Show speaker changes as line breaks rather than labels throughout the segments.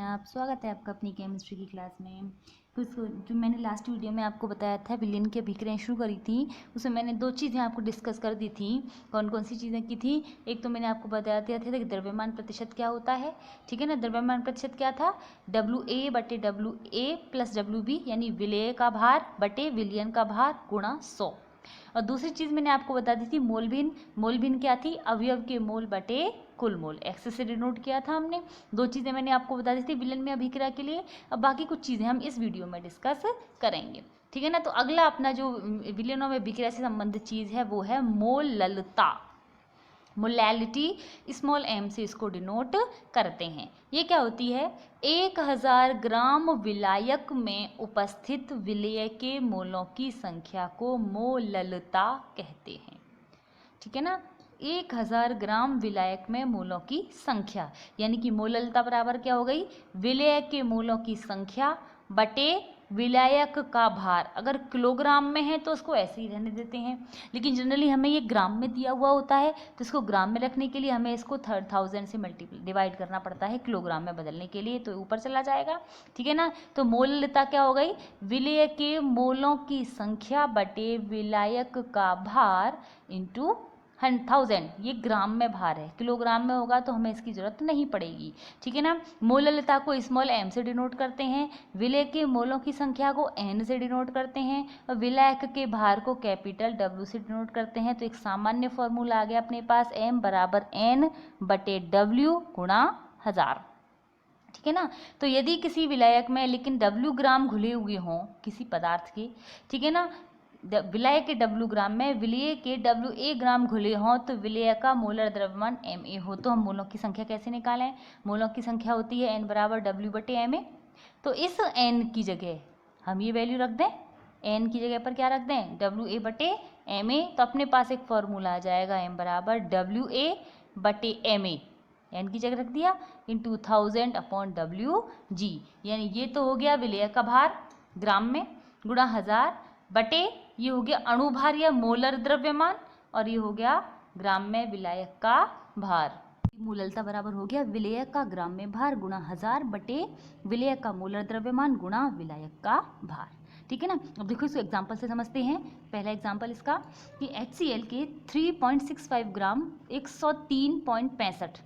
आप। स्वागत है आपका अपनी केमिस्ट्री की क्लास में। कुछ जो मैंने लास्ट वीडियो में आपको बताया था विलयन की अभिक्रियाएं शुरू करी थी, उसमें मैंने दो चीज़ें आपको डिस्कस कर दी थी। कौन कौन सी चीज़ें की थी? एक तो मैंने आपको बताया था कि द्रव्यमान प्रतिशत क्या होता है, ठीक है ना। द्रव्यमान प्रतिशत क्या था? WA/WA प्लस WB, यानी विलेय का भार बटे विलयन का भार गुणा 100। और दूसरी चीज़ मैंने आपको बता दी थी मोलभिन। मोलभिन क्या थी? अवयव के मोल बटे कुल मोल, एक्स से डिनोट किया था हमने। दो चीज़ें मैंने आपको बता दी थी विलयन में अभिक्रिया के लिए। अब बाकी कुछ चीज़ें हम इस वीडियो में डिस्कस करेंगे, ठीक है ना। तो अगला अपना जो विलयनों में अभिक्रिया से संबंधित चीज़ है वो है मोललता। मोलैलिटी स्मॉल m से इसको डिनोट करते हैं। ये क्या होती है? 1000 ग्राम विलायक में उपस्थित विलेय के मोलों की संख्या को मोललता कहते हैं, ठीक है ना। 1000 ग्राम विलायक में मोलों की संख्या, यानी कि मोललता बराबर क्या हो गई? विलेय के मोलों की संख्या बटे विलायक का भार। अगर किलोग्राम में है तो उसको ऐसे ही रहने देते हैं, लेकिन जनरली हमें ये ग्राम में दिया हुआ होता है, तो इसको ग्राम में रखने के लिए हमें इसको 1000 से डिवाइड करना पड़ता है किलोग्राम में बदलने के लिए, तो ऊपर चला जाएगा, ठीक है ना। तो मोललता क्या हो गई? विलेय के मोलों की संख्या बटे विलायक का भार इंटू 1000। ये ग्राम में भार है, किलोग्राम में होगा तो हमें इसकी जरूरत नहीं पड़ेगी, ठीक है ना। मोललता को स्मॉल m से डिनोट करते हैं, विलेय के मोलों की संख्या को n से डिनोट करते हैं, और विलायक के भार को कैपिटल W से डिनोट करते हैं। तो एक सामान्य फॉर्मूला आ गया अपने पास, m बराबर n बटे W गुणा 1000, ठीक है ना। तो यदि किसी विलायक में लेकिन W ग्राम घुले हुए हों किसी पदार्थ के, ठीक है ना, विलायक के W ग्राम में विलेय के WA ग्राम घुले हों, तो विलेय का मोलर द्रव्यमान MA हो, तो हम मोलों की संख्या कैसे निकालें? मोलों की संख्या होती है n बराबर W बटे MA। तो इस n की जगह हम ये वैल्यू रख दें, n की जगह पर क्या रख दें? WA बटे MA। तो अपने पास एक फॉर्मूला आ जाएगा m बराबर WA बटे MA, n की जगह रख दिया, इंटू 1000 अपॉन WG, यानी ये तो हो गया विलेय का भार ग्राम में गुणा 1000 बटे ये हो गया अणुभार या मोलर द्रव्यमान, और ये हो गया ग्राम में विलायक का भार। मोललता बराबर हो गया विलेय का ग्राम में भार गुणा 1000 बटे विलेय का मोलर द्रव्यमान गुणा विलायक का भार, ठीक है ना। अब देखो इसको एग्जाम्पल से समझते हैं। पहला एग्जाम्पल इसका कि HCl के 3.65 ग्राम 103.65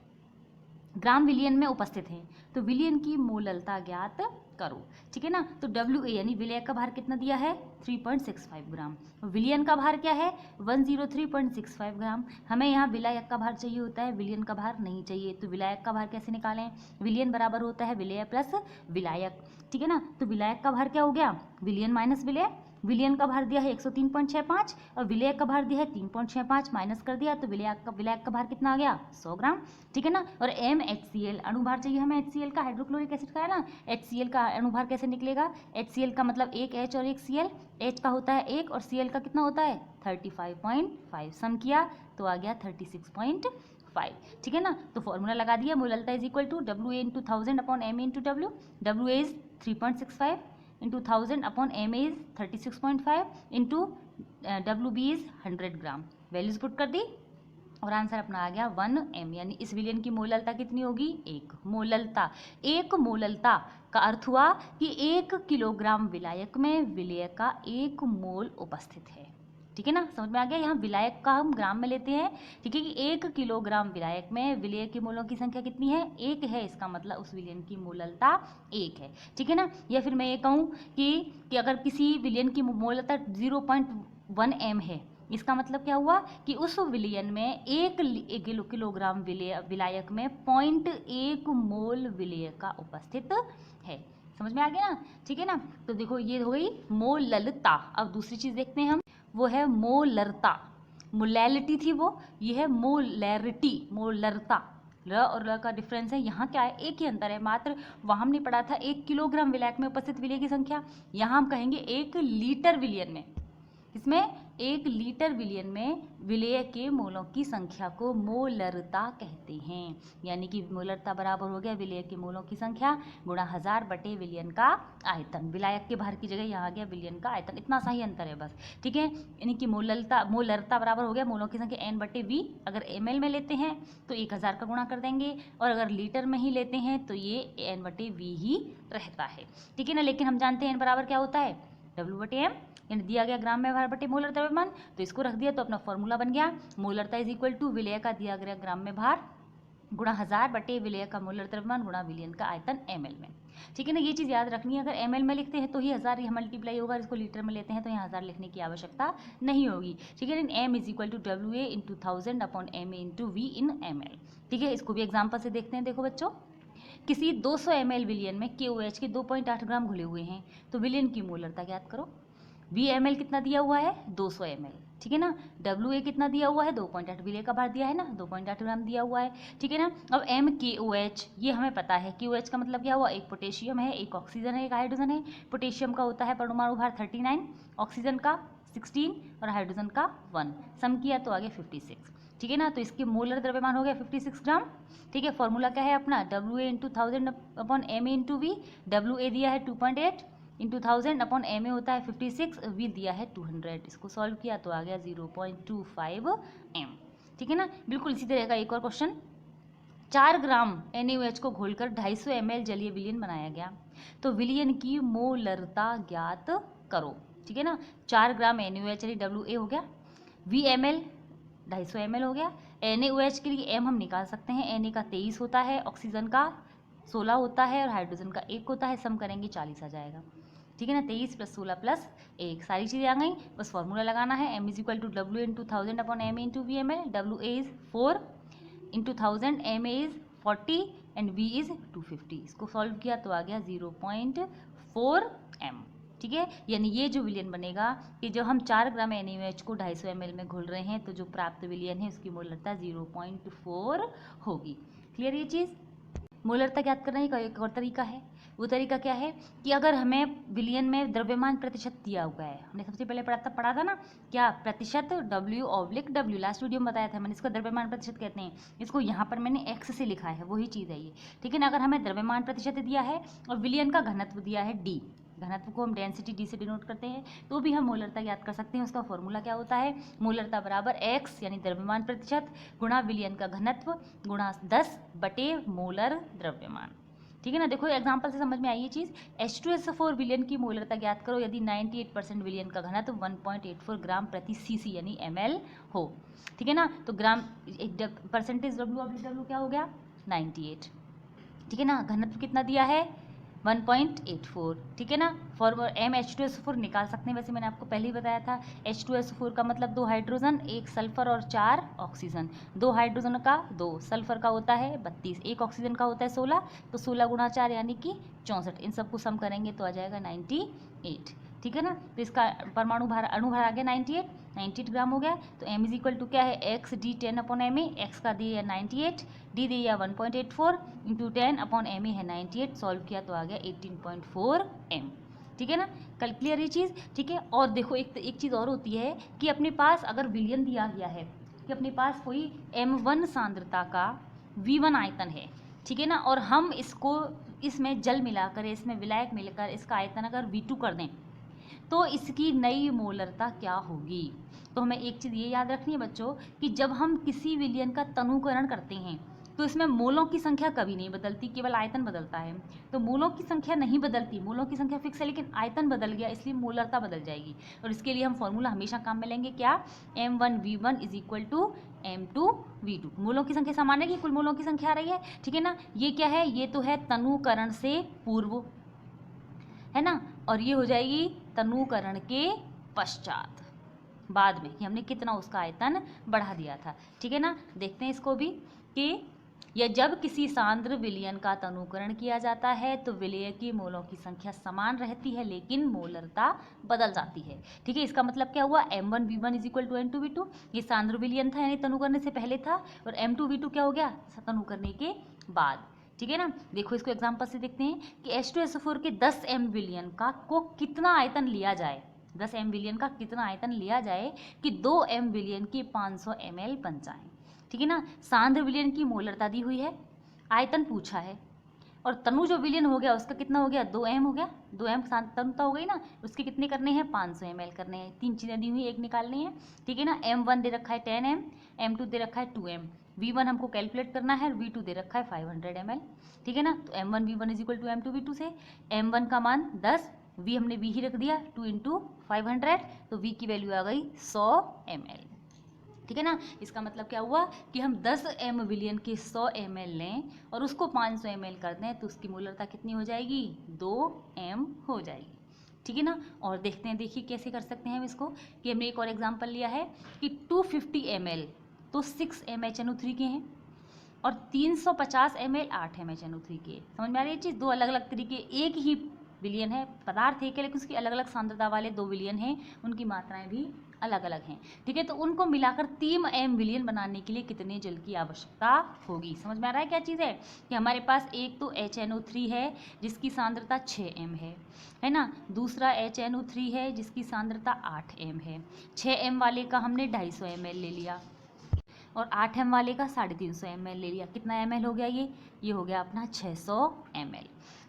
ग्राम विलयन में उपस्थित हैं, तो विलयन की मोललता ज्ञात करो, ठीक है ना। तो WA यानी विलेय का भार कितना दिया है? 3.65 ग्राम। विलयन का भार क्या है? 103.65 ग्राम। हमें यहाँ विलायक का भार चाहिए होता है, विलयन का भार नहीं चाहिए, तो विलायक का भार कैसे निकालें? विलयन बराबर होता है विलेय प्लस विलायक, ठीक है ना। तो विलायक का भार क्या हो गया? विलयन माइनस विलेय। विलयन का भार दिया है 103.65 और विलेय का भार दिया है 3.65, माइनस कर दिया तो विलायक का भार कितना आ गया? 100 ग्राम, ठीक है ना। और MHCl अणुभार चाहिए हमें HCl का, हाइड्रोक्लोरिक एसिड का है ना। HCl का अणुभार कैसे निकलेगा? HCl का मतलब एक H और एक Cl, H का होता है 1 और Cl का कितना होता है? 35.5। सम किया तो आ गया 36.5, ठीक है ना। तो फॉर्मूला लगा दिया, molality is equal to WA into 1000 upon MA into W। WA is 3.65 into 1000 upon MA is 36.5 into WB is 100 gram. Values put कर दी और आंसर अपना आ गया 1m, यानी इस विलयन की मोललता कितनी होगी? 1 मोललता। 1 मोललता का अर्थ हुआ कि 1 किलोग्राम विलायक में विलेय का 1 मोल उपस्थित है, ठीक है ना। समझ में आ गया? यहाँ विलायक का हम ग्राम में लेते हैं, ठीक है, कि 1 किलोग्राम विलायक में विलेय के मोलों की संख्या कितनी है? 1 है, इसका मतलब उस विलयन की मोललता 1 है, ठीक है ना। या फिर मैं ये कहूँ कि अगर किसी विलयन की मोललता 0.1 m है, इसका मतलब क्या हुआ कि उस विलयन में 1 किलोग्राम विलायक में 0.1 मोल विलेय का उपस्थित है। समझ में आ गया ना, ठीक है ना। तो देखो ये हो गई मोललता। अब दूसरी चीज देखते हैं हम, वो है मोलरता। मोलैलिटी थी वो, ये है मोलैरिटी, मोलरता। ल और ल का डिफरेंस है, यहाँ क्या है? एक ही अंतर है मात्र। वहाँ हमने पढ़ा था 1 किलोग्राम विलायक में उपस्थित विलेय की संख्या, यहाँ हम कहेंगे 1 लीटर विलयन में। इसमें एक लीटर विलयन में विलेय के मोलों की संख्या को मोलरता कहते हैं। यानी कि मोलरता बराबर हो गया विलेय के मोलों की संख्या गुणा 1000 बटे विलयन का आयतन। विलायक के बाहर की जगह यहाँ आ गया विलयन का आयतन, इतना सा ही अंतर है बस, ठीक है। यानी कि मोलरता बराबर हो गया मोलों की संख्या n बटे v। अगर ml में लेते हैं तो 1000 का गुणा कर देंगे, और अगर लीटर में ही लेते हैं तो ये n बटे v ही रहता है, ठीक है ना। लेकिन हम जानते हैं n बराबर क्या होता है, w बटे m, यानी दिया गया ग्राम में भार बटे मोलर द्रव्यमान, तो इसको रख दिया तो अपना फॉर्मूला बन गया मोलरता इज इक्वल टू विलेय का दिया गया ग्राम में भार गुणा 1000 बटे विलेय का मोलर द्रव्यमान गुणा विलयन का आयतन ml में, ठीक है ना। ये चीज़ याद रखनी है, अगर ml में लिखते हैं तो ही 1000 यहाँ मल्टीप्लाई होगा, इसको लीटर में लेते हैं तो यहाँ 1000 लिखने की आवश्यकता नहीं होगी, ठीक है। m is equal to WA into 1000 upon MA into V in ml, ठीक है। इसको भी एग्जाम्पल से देखते हैं। देखो बच्चों, किसी 200 ml विलयन में KOH के 2.8 ग्राम घुले हुए हैं, तो विलयन की मोलरता ज्ञात करो। VML कितना दिया हुआ है, 200 ml, ठीक है ना। WA कितना दिया हुआ है, 2.8, विलेय का भार दिया है ना, 2.8 ग्राम दिया हुआ है, ठीक है ना। अब MKOH ये हमें पता है, KOH का मतलब क्या हुआ, एक पोटेशियम है, एक ऑक्सीजन है, एक हाइड्रोजन है। पोटेशियम का होता है परमाणु भार 39, ऑक्सीजन का 16 और हाइड्रोजन का 1, सम किया तो आ गया 56, ठीक है ना। तो इसके मोलर द्रव्यमान हो गया 56 ग्राम, ठीक है। फॉर्मूला क्या है अपना, WA into 1000 upon MA into V। WA दिया है 2.8 इंटू 1000 अपॉन MA होता है 56, V दिया है 200। इसको सॉल्व किया तो आ गया 0.25 m, ठीक है ना। बिल्कुल इसी तरह का एक और क्वेश्चन, 4 ग्राम NaOH को घोलकर 250 ml जलीय विलयन बनाया गया, तो विलयन की मोलरता ज्ञात करो, ठीक है ना। 4 ग्राम NaOH यानी WA हो गया, VML 250 ml हो गया। NaOH के लिए m हम निकाल सकते हैं, Na का 23 होता है, ऑक्सीजन का 16 होता है और हाइड्रोजन का 1 होता है, सम करेंगे 40 आ जाएगा, ठीक है ना। 23 + 16 + 1 सारी चीज़ें आ गई, बस फॉर्मूला लगाना है। m is equal to WA into 1000 upon MA into VML। WA is 4 into 1000, MA is 40 and V is 250। इसको सॉल्व किया तो आ गया 0.4 m, ठीक है। यानी ये जो विलयन बनेगा कि जब हम 4 ग्राम NaOH को 250 ml में घोल रहे हैं तो जो प्राप्त विलयन है उसकी मोलरता 0.4 होगी। क्लियर ये चीज़। मोलरता ज्ञात करने का एक और तरीका है, वो तरीका क्या है कि अगर हमें विलयन में द्रव्यमान प्रतिशत दिया हुआ है, हमने सबसे पहले पढ़ा था ना क्या, प्रतिशत W/W, लास्ट वीडियो में बताया था मैंने, इसका द्रव्यमान प्रतिशत कहते हैं। इसको यहाँ पर मैंने x से लिखा है, वही चीज़ है ये, ठीक है ना। अगर हमें द्रव्यमान प्रतिशत दिया है और विलयन का घनत्व दिया है D, घनत्व को हम डेंसिटी D से डिनोट करते हैं, तो भी हम मोलरता याद कर सकते हैं। उसका फॉर्मूला क्या होता है, मोलरता बराबर x यानी द्रव्यमान प्रतिशत गुणा विलयन का घनत्व गुणा 10 बटे मोलर द्रव्यमान, ठीक है ना। देखो एग्जांपल से समझ में आई ये चीज़। H2SO4 विलयन की मोलरता ज्ञात करो यदि 98% विलयन का घनत्व 1.84 ग्राम प्रति cc यानी ml हो, ठीक है ना। तो ग्राम परसेंटेज W/W क्या हो गया, 98, ठीक है ना। घनत्व कितना दिया है, 1.84, ठीक है ना। फॉर्मूला MH2SO4 निकाल सकते हैं, वैसे मैंने आपको पहले ही बताया था। H2SO4 का मतलब 2 हाइड्रोजन, 1 सल्फर और 4 ऑक्सीजन। 2 हाइड्रोजन का 2, सल्फर का होता है 32, 1 ऑक्सीजन का होता है 16, तो 16 गुणा 4 यानी कि 64। इन सबको सम करेंगे तो आ जाएगा 98, ठीक है ना। तो इसका परमाणु भार अणु भार आ गया 98 ग्राम हो गया। तो m इज इक्वल टू क्या है, x d 10 upon MA, x का दिया 98, d दिया 1.84 इंटू 10 अपॉन MA है 98, सॉल्व किया तो आ गया 18.4 m, ठीक है ना। कल क्लियर ये चीज़, ठीक है। और देखो एक चीज़ और होती है कि अपने पास अगर विलयन दिया गया है कि अपने पास कोई m1 सांद्रता का V1 आयतन है, ठीक है ना, और हम इसको इसमें जल मिलाकर इसमें विलायक मिलकर इसका आयतन अगर V2 कर दें तो इसकी नई मोलरता क्या होगी। तो हमें एक चीज़ ये याद रखनी है बच्चों कि जब हम किसी विलयन का तनुकरण करते हैं तो इसमें मोलों की संख्या कभी नहीं बदलती, केवल आयतन बदलता है। तो मोलों की संख्या नहीं बदलती, मोलों की संख्या फिक्स है, लेकिन आयतन बदल गया इसलिए मोलरता बदल जाएगी। और इसके लिए हम फॉर्मूला हमेशा काम में लेंगे, क्या, M1V1 is equal to M2V2। मोलों की संख्या समान है कि कुल मोलों की संख्या आ रही है, ठीक है ना। ये क्या है, ये तो है तनुकरण से पूर्व, है ना, और ये हो जाएगी तनुकरण के पश्चात, बाद में कि हमने कितना उसका आयतन बढ़ा दिया था, ठीक है ना। देखते हैं इसको भी कि या जब किसी सांद्र विलयन का तनुकरण किया जाता है तो विलेय की मोलों की संख्या समान रहती है लेकिन मोलरता बदल जाती है, ठीक है। इसका मतलब क्या हुआ, M1V1 is equal to M2V2, ये सांद्र विलयन था यानी तनु करने से पहले था, और M2V2 क्या हो गया, तनु करने के बाद, ठीक है ना। देखो इसको एग्जांपल से देखते हैं कि H2SO4 के 10 m विलयन का को कितना आयतन लिया जाए 10 m विलियन का कितना आयतन लिया जाए कि 2 m विलियन के 500 ml बन जाएं। ठीक है ना। सांद्र विलियन की मोलरता दी हुई है, आयतन पूछा है, और तनु जो विलियन हो गया उसका कितना हो गया, 2 m हो गया। 2 m तनुता हो गई ना, उसके कितने करने हैं, 500 ml करने हैं। 3 चीज़ें दी हुई, एक निकालनी है। ठीक है ना। m1 दे रखा है 10 m, m2 दे रखा है 2 m, v1 हमको कैलकुलेट करना है, v2 दे रखा है 500 ml। ठीक है ना। तो m1 v1 is equal to m2 v2 से m1 का मान 10, v हमने v ही रख दिया 2 इंटू 500, तो v की वैल्यू आ गई 100 ml। ठीक है ना। इसका मतलब क्या हुआ कि हम 10 m विलियन के 100 ml लें और उसको 500 ml कर दें तो उसकी मोलरता कितनी हो जाएगी, 2 m हो जाएगी। ठीक है ना। और देखते हैं, देखिए कैसे कर सकते हैं हम इसको, कि हमने एक और एग्जांपल लिया है कि 250 ml तो 6 MHNO3 के हैं और 350 ml 8 MHNO3 के। समझ में आ रही है चीज़, दो अलग अलग तरीके, एक ही विलियन है, पदार्थ एक है लेकिन उसकी अलग अलग सांद्रता वाले 2 विलियन हैं, उनकी मात्राएं भी अलग अलग हैं। ठीक है। तो उनको मिलाकर 3 m विलियन बनाने के लिए कितने जल की आवश्यकता होगी। समझ में आ रहा है क्या चीज़ है, कि हमारे पास एक तो HNO3 है जिसकी सांद्रता 6 m है ना। दूसरा HNO3 है जिसकी सांद्रता 8 m है। 6 m वाले का हमने 250 ml ले लिया और 8 m वाले का 350 ml ले लिया। कितना ml हो गया, ये हो गया अपना 600 ml।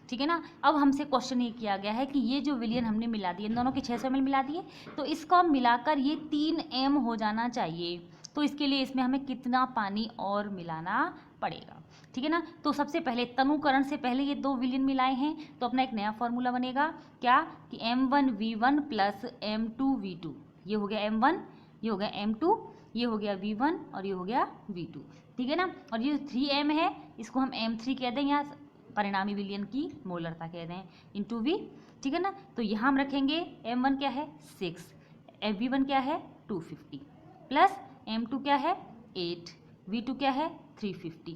ठीक है ना। अब हमसे क्वेश्चन ये किया गया है कि ये जो विलियन हमने मिला दिए, इन दोनों के 600 ml मिला दिए, तो इसको हम मिलाकर ये 3 m हो जाना चाहिए। तो इसके लिए इसमें हमें कितना पानी और मिलाना पड़ेगा। ठीक है ना। तो सबसे पहले तनुकरण से पहले ये 2 विलियन मिलाए हैं तो अपना एक नया फॉर्मूला बनेगा, क्या कि m1v1 प्लस m2v2, ये हो गया m1, ये हो गया m2, ये हो गया v1 और ये हो गया v2। ठीक है ना। और ये 3m है, इसको हम m3 कह दें या परिणामी विलियन की मोलरता कह दें इंटू v। ठीक है ना। तो यहाँ हम रखेंगे m1 क्या है 6, v1 क्या है 250 प्लस m2 क्या है 8, v2 क्या है 350।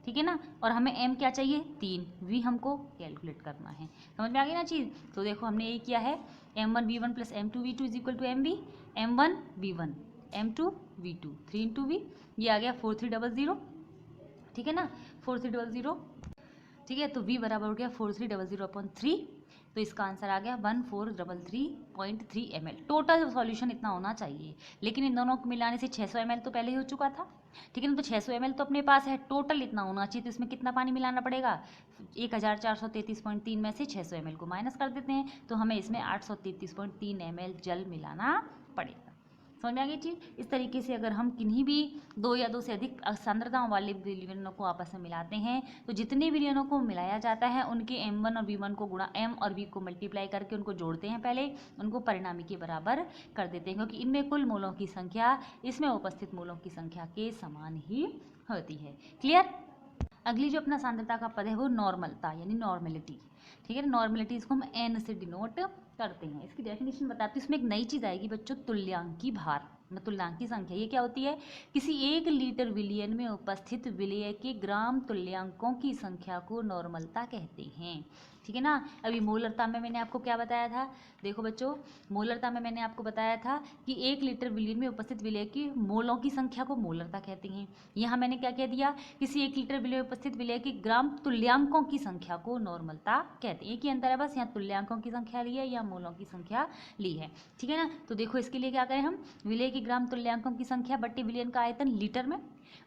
ठीक है ना। और हमें m क्या चाहिए 3, v हमको कैलकुलेट करना है। समझ में आ गई ना चीज़। तो देखो हमने ये किया है m1 v1 plus m2 v2 is equal to mv, m1 v1 m2 v2 3 into v, ये आ गया 4300। ठीक है ना, 4300। ठीक है। तो v बराबर हो गया 4300/3, तो इसका आंसर आ गया 1433.3 ml। टोटल सॉल्यूशन इतना होना चाहिए, लेकिन इन दोनों को मिलाने से 600 ml तो पहले ही हो चुका था। ठीक है ना। तो 600 ml तो अपने पास है, टोटल इतना होना चाहिए, तो इसमें कितना पानी मिलाना पड़ेगा, 1433.3 में से 600 ml को माइनस कर देते हैं तो हमें इसमें 833.3 ml जल मिलाना पड़ेगा। समझ में आ गई चीज़। इस तरीके से अगर हम किन्हीं भी 2 या 2 से अधिक सांद्रताओं वाले विलियनों को आपस में मिलाते हैं तो जितने विलियनों को मिलाया जाता है उनके m1 और v1 को गुणा m और v को मल्टीप्लाई करके उनको जोड़ते हैं, पहले उनको परिणामी के बराबर कर देते हैं, क्योंकि इनमें कुल मोलों की संख्या इसमें उपस्थित मोलों की संख्या के समान ही होती है। क्लियर। अगली जो अपना सांद्रता का पद है वो नॉर्मलता यानी नॉर्मेलिटी। ठीक है। नॉर्मेलिटी इसको हम n से डिनोट करते हैं। इसकी डेफिनेशन बताती हूँ। इसमें एक नई चीज़ आएगी बच्चों, तुल्यांकी भार, तुल्यांकी संख्या। ये क्या होती है, किसी 1 लीटर विलियन में उपस्थित विलेय के ग्राम तुल्यांकों की संख्या को नॉर्मलता कहते हैं। ठीक है ना। अभी मोलरता में मैंने आपको क्या बताया था, देखो बच्चों, मोलरता में मैंने आपको बताया था कि 1 लीटर विलियन में उपस्थित विलेय की मोलों की संख्या को मोलरता कहते हैं। यहाँ मैंने क्या कह दिया, किसी 1 लीटर विलेय में उपस्थित विलेय की ग्राम तुल्यांकों की संख्या को नॉर्मलता कहते हैं। एक ही अंतर है बस, यहाँ तुल्यांकों की संख्या ली है या मोलों की संख्या ली है। ठीक है ना। तो देखो इसके लिए क्या करें हम, विलेय की ग्राम तुल्यांकों की संख्या बट्टे विलियन का आयतन लीटर में,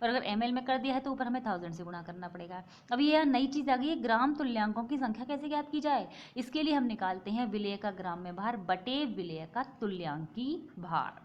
और अगर ml में कर दिया है तो ऊपर हमें 1000 से गुणा करना पड़ेगा। अभी यह नई चीज़ आ गई है, ग्राम तुल्यांकों की संख्या कैसे ज्ञात की जाए। इसके लिए हम निकालते हैं विलेय का ग्राम में भार बटे विलेय का तुल्यांकी भार।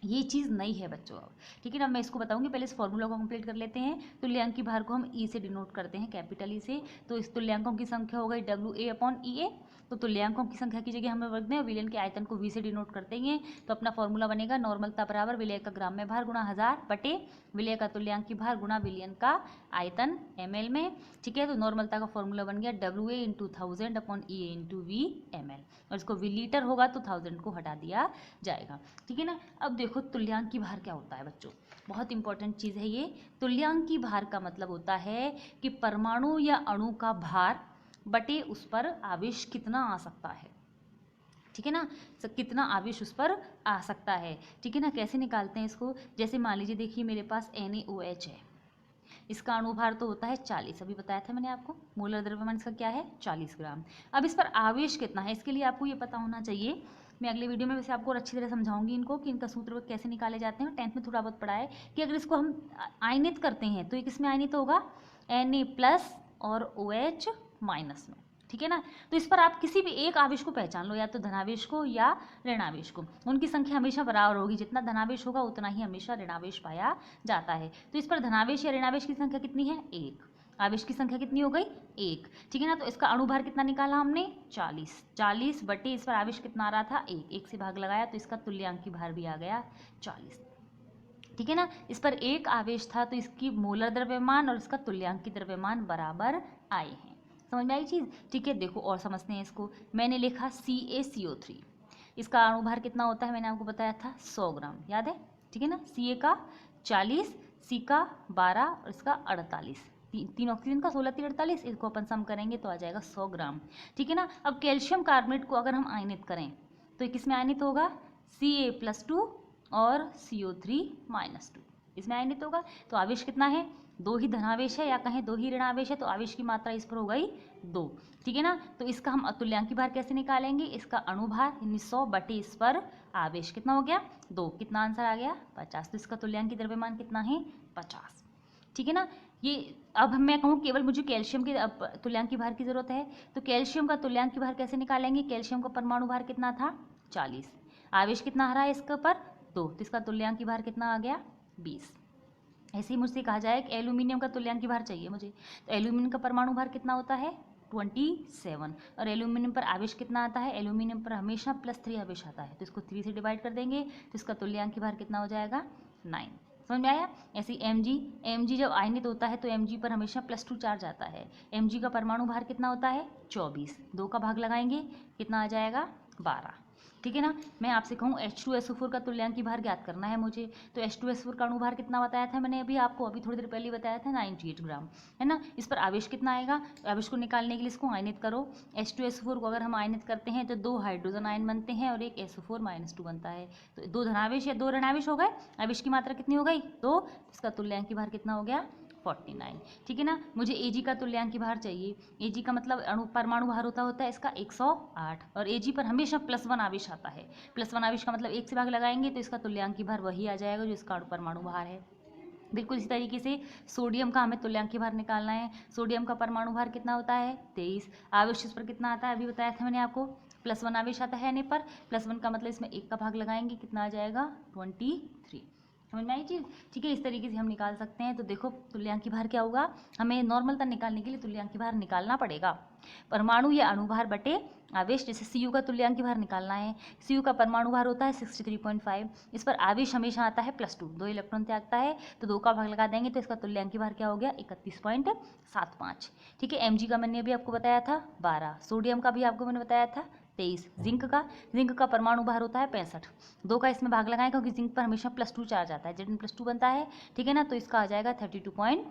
ये चीज़ नई है बच्चों अब। ठीक है ना। मैं इसको बताऊंगी, पहले इस फॉर्मूला को कंप्लीट कर लेते हैं। तुल्यांकी भार को हम ई से डिनोट करते हैं, कैपिटल ई से। तो इस तुल्यांकों की संख्या हो गई WA/EA। तो तुल्यांकों की संख्या की जगह हमें रख दें विलियन के आयतन को V से डिनोट करते हैं, तो अपना फॉर्मूला बनेगा नॉर्मलता बराबर विलेय का ग्राम में भार गुणा 1000 बटे विलेय का तुल्यांकी भार गुणा विलियन का आयतन ml में। ठीक है। तो नॉर्मलता का फॉर्मूला बन गया WA × 1000/EA × V ml, और इसको V लीटर होगा तो 1000 को हटा दिया जाएगा। ठीक है ना। अब देखो तुल्यांकी भार क्या होता है बच्चों, बहुत इंपॉर्टेंट चीज़ है ये। तुल्यांकी भार का मतलब होता है कि परमाणु या अणु का भार बटे उस पर आवेश कितना आ सकता है। ठीक है ना, कितना आवेश उस पर आ सकता है। ठीक है ना। कैसे निकालते हैं इसको, जैसे मान लीजिए देखिए मेरे पास NaOH है, इसका अणुभार तो होता है 40, अभी बताया था मैंने आपको। मोलर द्रव्यमान इसका क्या है 40 ग्राम। अब इस पर आवेश कितना है, इसके लिए आपको ये पता होना चाहिए मैं अगले वीडियो में वैसे आपको और अच्छी तरह समझाऊंगी इनको कि इनका सूत्र कैसे निकाले जाते हैं। 10th में थोड़ा बहुत पढ़ा है कि अगर इसको हम आयनित करते हैं तो ये किस में आयनित होगा, Na+ और OH- में, ठीक है ना। तो इस पर आप किसी भी एक आवेश को पहचान लो, या तो धनावेश को या ऋणावेश को, उनकी संख्या हमेशा बराबर होगी, जितना धनावेश होगा उतना ही हमेशा ऋणावेश पाया जाता है। तो इस पर धनावेश या ऋणावेश की संख्या कितनी है, 1। आवेश की संख्या कितनी हो गई, 1, ठीक है ना। तो इसका अणुभार कितना निकाला हमने, 40 बटे इस पर आवेश कितना आ रहा था, 1 से भाग लगाया तो इसका तुल्यांकी भार भी आ गया 40, ठीक है ना। इस पर एक आवेश था तो इसकी मोलर द्रव्यमान और इसका तुल्यांकी द्रव्यमान बराबर आए हैं। समझ में आई चीज़, ठीक है। देखो और समझते हैं इसको। मैंने लिखा CaCO3, इसका अणुभार कितना होता है, मैंने आपको बताया था 100 ग्राम, याद है, ठीक है ना। Ca का 40, C का 12 और इसका 48, तीन ऑक्सीजन का 16 3 48, इसको अपन सम करेंगे तो आ जाएगा 100 ग्राम, ठीक है ना। अब कैल्शियम कार्बोनेट को अगर हम आयनित करें तो ये किस में आयनित होगा, Ca+2 और CO3-2, इसमें आयनित होगा। तो आवेश कितना है, 2 ही धनावेश है या कहें 2 ही ऋणावेश है, तो आवेश की मात्रा इस पर हो गई 2, ठीक है ना। तो इसका हम अतुल्यांकी भार कैसे निकालेंगे, इसका अणुभार 100 बटे इस पर आवेश कितना हो गया 2, कितना आंसर आ गया 50। तो इसका तुल्यांकी द्रव्यमान कितना है 50, ठीक है ना। ये अब मैं कहूँ केवल मुझे कैल्शियम के तुल्यांकी भार की जरूरत है, तो कैल्शियम का तुल्यांकी भार कैसे निकालेंगे, कैल्शियम का परमाणु भार कितना था 40, आवेश कितना आ रहा है इसके पर 2, तो इसका तुल्यांकी भार कितना आ गया 20। ऐसे ही मुझसे कहा जाए कि एल्यूमिनियम का तुल्यांकी भार चाहिए मुझे, तो एल्यूमिनियम का परमाणु भार कितना होता है 27, और एल्यूमिनियम पर आवेश कितना आता है, एल्यूमिनियम पर हमेशा +3 आवेश आता है, तो इसको 3 से डिवाइड कर देंगे तो इसका तुल्यांकी भार कितना हो जाएगा 9। समझ में आया। ऐसे Mg जब आयनित होता है तो Mg पर हमेशा +2 चार्ज आता है। Mg का परमाणु भार कितना होता है 24, 2 का भाग लगाएंगे कितना आ जाएगा 12, ठीक है ना। मैं आपसे कहूँ H2SO4 का तुल्यांकी भार ज्ञात करना है मुझे, तो H2SO4 का अणुभार कितना बताया था मैंने अभी थोड़ी देर पहले बताया था 98 ग्राम, है ना। इस पर आवेश कितना आएगा, आवेश को निकालने के लिए इसको आयनित करो। H2SO4 को अगर हम आयनित करते हैं तो 2 हाइड्रोजन आयन बनते हैं और एक SO4-2 बनता है, तो 2 धनावेश या 2 ऋणावेश हो गए, आवेश की मात्रा कितनी हो गई 2, इसका तुल्यांकी भार कितना हो गया 49, ठीक है ना। मुझे Ag का तुल्यांकी भार चाहिए, Ag का मतलब परमाणु भार होता है इसका 108, और Ag पर हमेशा +1 आवेश आता है, +1 आवेश का मतलब 1 से भाग लगाएंगे तो इसका तुल्यांकी भार वही आ जाएगा जो इसका परमाणु भार है। बिल्कुल इसी तरीके से सोडियम का हमें तुल्यांकी भार निकालना है। सोडियम का परमाणु भार कितना होता है 23, आवेश इस पर कितना आता है अभी बताया था मैंने आपको, +1 आवेश आता है पर +1 का मतलब इसमें 1 का भाग लगाएंगे कितना आ जाएगा 23। समझ में आई चीज़, ठीक है। इस तरीके से हम निकाल सकते हैं। तो देखो तुल्यांकी भार क्या होगा, हमें नॉर्मल तक निकालने के लिए तुल्यांकी भार निकालना पड़ेगा, परमाणु या अणुभार बटे आवेश। जैसे Cu का तुल्यांकी भार निकालना है, Cu का परमाणु भार होता है 63.5, इस पर आवेश हमेशा आता है +2, 2 इलेक्ट्रॉन त्यागता है, तो 2 का भाग लगा देंगे तो इसका तुल्यांकी भार क्या हो गया 31.75, ठीक है। Mg का मैंने अभी आपको बताया था 12, सोडियम का भी आपको मैंने बताया था 23, जिंक का परमाणु भार होता है 65, 2 का इसमें भाग लगाएं क्योंकि जिंक पर हमेशा +2 चार्ज आता है, Zn+2 बनता है, ठीक है ना। तो इसका आ जाएगा 32.5।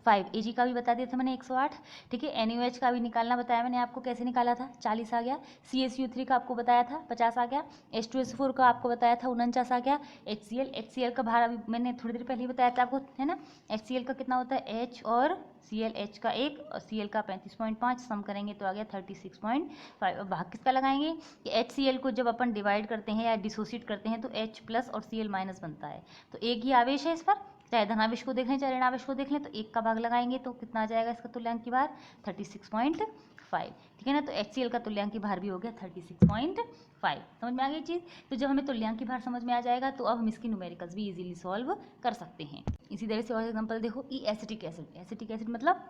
Ag का भी बता दिया था मैंने 108, ठीक है। NaOH का भी निकालना बताया मैंने आपको, कैसे निकाला था 40 आ गया। CaCO3 का आपको बताया था 50 आ गया। H2SO4 का आपको बताया था 49 आ गया। HCl का भार अभी मैंने थोड़ी देर पहले ही बताया था आपको, है ना। HCl का कितना होता है H और Cl, H का 1 और Cl का 35.5, सम करेंगे तो आ गया 36.5। अब भाग किसका लगाएंगे कि HCl को जब अपन डिवाइड करते हैं या डिसोसिएट करते हैं तो H+ और Cl- बनता है, तो एक ही आवेश है इस पर, चाहे धनावेश को देख लें चाहे ऋणावेश को देख लें, तो 1 का भाग लगाएंगे तो कितना आ जाएगा इसका तुल्यांकी भार 36.5, ठीक है ना। तो HCl का तुल्यांकी भार भी हो गया 36.5। समझ में आ गई चीज़। तो जब हमें तुल्यांकी भार समझ में आ जाएगा तो अब हम इसकी न्यूमेरिकल्स भी इजीली सॉल्व कर सकते हैं। इसी तरह से और एग्जांपल देखो, एसिटिक एसिड मतलब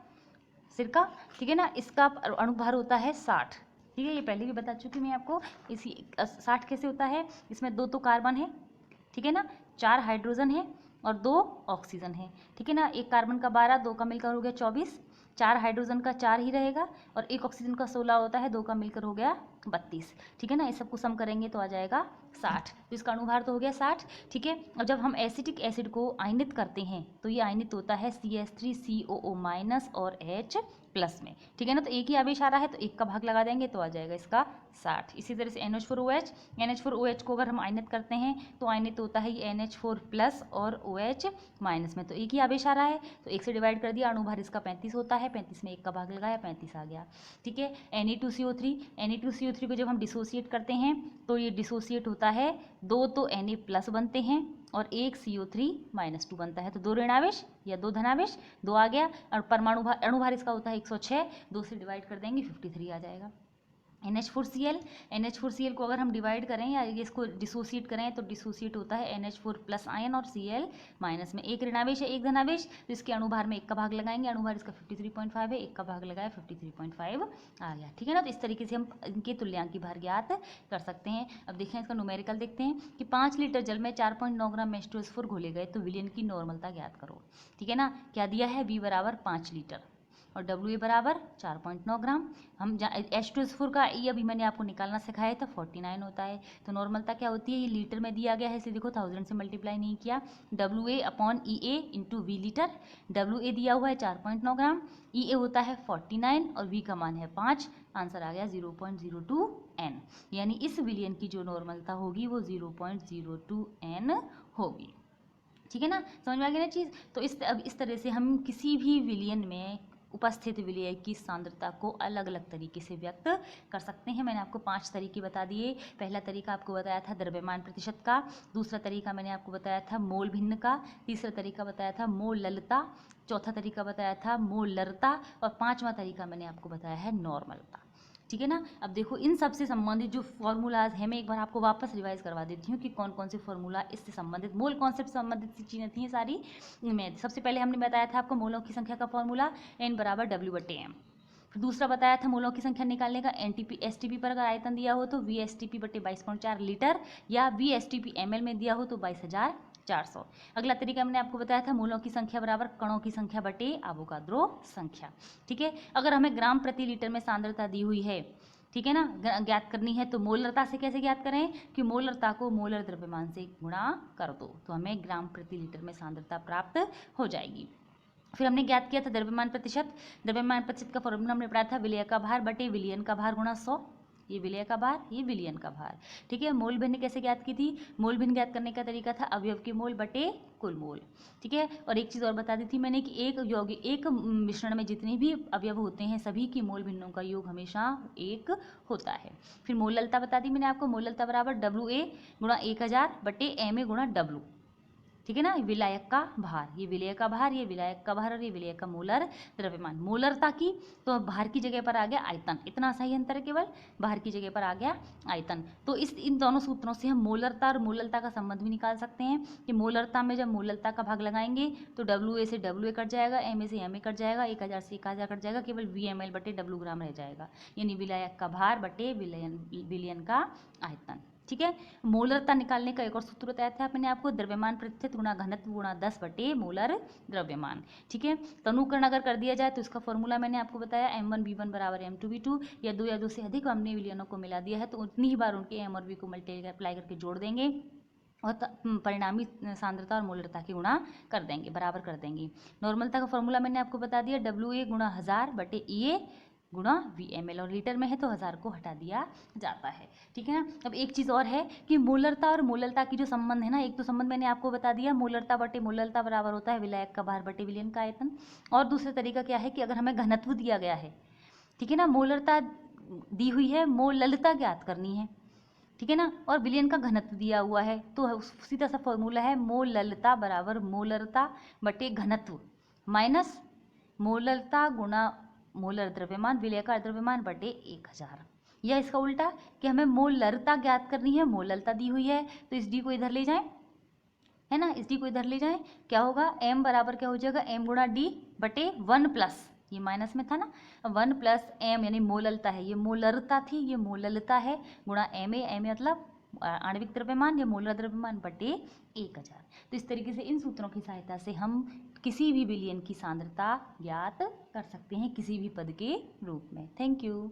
सिरका, ठीक है ना। इसका अणुभार होता है 60, ठीक है, ये पहले भी बता चुकी मैं आपको। इसी 60 कैसे होता है, इसमें 2 तो कार्बन है, ठीक है ना, 4 हाइड्रोजन है और 2 ऑक्सीजन है, ठीक है ना। एक कार्बन का 12, 2 का मिलकर हो गया 24, 4 हाइड्रोजन का 4 ही रहेगा और एक ऑक्सीजन का 16 होता है, 2 का मिलकर हो गया 32, ठीक है ना। इस सबको सम करेंगे तो आ जाएगा 60, तो इसका अणुभार तो हो गया 60, ठीक है। अब जब हम एसिटिक एसिड को आयनित करते हैं तो ये आयनित होता है CH3COO- और H+, प्लस में, ठीक है ना। तो एक ही आवेश आ रहा है तो एक का भाग लगा देंगे तो आ जाएगा इसका 60। इसी तरह से NH4OH, NH4OH को अगर हम आयनित करते हैं तो आयनित होता है ये NH4 प्लस और OH माइनस में, तो एक ही आवेश आ रहा है तो एक से डिवाइड कर दिया, अणुभार इसका 35 होता है, 35 में एक का भाग लगाया 35 आ गया, ठीक है। Na2CO3, Na2CO3 को जब हम डिसोसिएट करते हैं तो ये डिसोसिएट होता है, दो तो Na प्लस बनते हैं और एक CO3 -2 बनता है, तो दो ऋणावेश या दो धनावेश, दो आ गया। और परमाणु भार, अणुभार इसका होता है 106, दो से डिवाइड कर देंगे 53 आ जाएगा। NH4Cl, NH4Cl को अगर हम डिवाइड करें या इसको डिसोसिएट करें तो डिसोसिएट होता है NH4 प्लस आयन और Cl माइनस में, एक ऋणावेश है एक धनावेश, तो इसके अणुभार में एक का भाग लगाएंगे, अणुभार इसका 53.5 है, एक का भाग लगाया 53.5 आ गया, ठीक है ना। तो इस तरीके से हम इनके तुल्यांकी भार ज्ञात कर सकते हैं। अब देखें इसका न्यूमेरिकल देखते हैं कि 5 लीटर जल में 4.9 ग्राम H2SO4 घोले गए तो विलयन की नॉर्मलता ज्ञात करो, ठीक है ना। क्या दिया है, V बराबर 5 लीटर और WA बराबर 4.9 ग्राम। हम H2SO4 का E अभी मैंने आपको निकालना सिखाया था 49 होता है, तो नॉर्मलता क्या होती है, ये लीटर में दिया गया है, इसे देखो 1000 से मल्टीप्लाई नहीं किया, WA upon EA into V litre. WA दिया हुआ है 4.9 ग्राम, EA होता है 49 और V का मान है 5, आंसर आ गया 0.02 N, यानी इस विलयन की जो नॉर्मलता होगी वो 0.02 N होगी, ठीक है ना। समझ में आ गया ना चीज़। तो अब इस तरह से हम किसी भी विलयन में उपस्थित विलय की सांद्रता को अलग अलग तरीके से व्यक्त कर सकते हैं। मैंने आपको 5 तरीके बता दिए। पहला तरीका आपको बताया था द्रव्यमान प्रतिशत का, दूसरा तरीका मैंने आपको बताया था मोल भिन्न का, तीसरा तरीका बताया था मोल ललता, चौथा तरीका बताया था मोल लरता और पांचवा तरीका मैंने आपको बताया है नॉर्मलता, ठीक है ना। अब देखो इन सब से संबंधित जो फॉर्मूलाज है मैं एक बार आपको वापस रिवाइज करवा देती हूँ कि कौन कौन से फॉर्मूला इससे संबंधित, मोल कॉन्सेप्ट से संबंधित सी चीज़ें थी सारी में। सबसे पहले हमने बताया था आपको मोलों की संख्या का फॉर्मूला N बराबर W/M। फिर दूसरा बताया था मोलों की संख्या निकालने का NTP STP पर अगर आयतन दिया हो तो VSTP/22.4 लीटर या VSTP ml में दिया हो तो 22,400। अगला तरीका मैंने आपको बताया था मोलों की संख्या बराबर कणों की संख्या बटे अवोगाद्रो संख्या, ठीक है। अगर हमें ग्राम प्रति लीटर में सांद्रता दी हुई है, ठीक है ना, ज्ञात करनी है तो मोलरता से कैसे ज्ञात करें कि मोलरता को मोलर द्रव्यमान से गुणा कर दो तो हमें ग्राम प्रति लीटर में सांद्रता प्राप्त हो जाएगी। फिर हमने ज्ञात किया था द्रव्यमान प्रतिशत। द्रव्यमान प्रतिशत का फॉर्मूला हमने पढ़ा था विलय का भार बटे विलयन का भार गुणा 100, ये विलय का भार ये विलयन का भार, ठीक है। मोल भिन्न कैसे ज्ञात की थी, मोल भिन्न ज्ञात करने का तरीका था अवयव के मोल बटे कुल मोल, ठीक है। और एक चीज़ और बता दी थी मैंने कि एक मिश्रण में जितने भी अवयव होते हैं सभी की मोल भिन्नों का योग हमेशा 1 होता है। फिर मोललता बता दी मैंने आपको, मोललता बराबर WA गुणा 1000 बटे MA गुणा W, ठीक है ना। विलायक का भार, ये विलय का भार, ये विलायक का भार और ये विलय का मोलर द्रव्यमान। मोलरता की तो भार की जगह पर आ गया आयतन, इतना सही अंतर है, केवल भार की जगह पर आ गया आयतन। तो इन दोनों सूत्रों से हम मोलरता और मोललता का संबंध भी निकाल सकते हैं कि मोलरता में जब मोललता का भाग लगाएंगे तो WA से WA कट जाएगा, MA से MA कट जाएगा, 1000 से 1000 कट जाएगा, केवल VML बटे W ग्राम रह जाएगा, यानी विलायक का भार बटे विलयन का आयतन, ठीक है। मोलरता निकालने का एक और सूत्र बताया था मैंने आपको, द्रव्यमान प्रतिशत गुणा घनत्व गुणा 10 बटे मोलर द्रव्यमान, ठीक है। तनुकरण अगर कर दिया जाए तो इसका फॉर्मूला मैंने आपको बताया M1V1 बराबर M2V2, या दो से अधिक हमने विलयनों को मिला दिया है तो उतनी ही बार उनके M और V को मल्टीप्लाई करके जोड़ देंगे और परिणामी सांद्रता और मोलरता की गुणा कर देंगे, बराबर कर देंगे। नॉर्मलता का फॉर्मूला मैंने आपको बता दिया WA गुणा 1000 बटे EA गुणा VML, और लीटर में है तो 1000 को हटा दिया जाता है, ठीक है ना। अब एक चीज़ और है कि मोलरता और मोललता की जो संबंध है ना, एक तो संबंध मैंने आपको बता दिया मोलरता बटे मोललता बराबर होता है विलायक का भार बटे विलयन का आयतन, और दूसरा तरीका क्या है कि अगर हमें घनत्व दिया गया है, ठीक है ना, मोलरता दी हुई है, मोललता ज्ञात करनी है, ठीक है ना, और विलयन का घनत्व दिया हुआ है तो सीधा सा फॉर्मूला है मोललता बराबर मोलरता बटे घनत्व माइनस मोलरता गुणा मोलर द्रव्यमान विलय का द्रव्यमान बटे 1000, या इसका उल्टा कि हमें मोलरता ज्ञात करनी है, मोललता दी हुई है तो इस डी को इधर ले जाएं, है ना, इस डी को इधर ले जाएं, क्या होगा M बराबर क्या हो जाएगा M गुणा D बटे 1 प्लस, ये माइनस में था ना, 1 प्लस M यानी मोललता है, ये मोलरता थी, ये मोललता है, गुणा MA मतलब आणविक द्रव्यमान या मोलर द्रव्यमान बटे 1000। तो इस तरीके से इन सूत्रों की सहायता से हम किसी भी विलयन की सांद्रता ज्ञात कर सकते हैं किसी भी पद के रूप में। Thank you.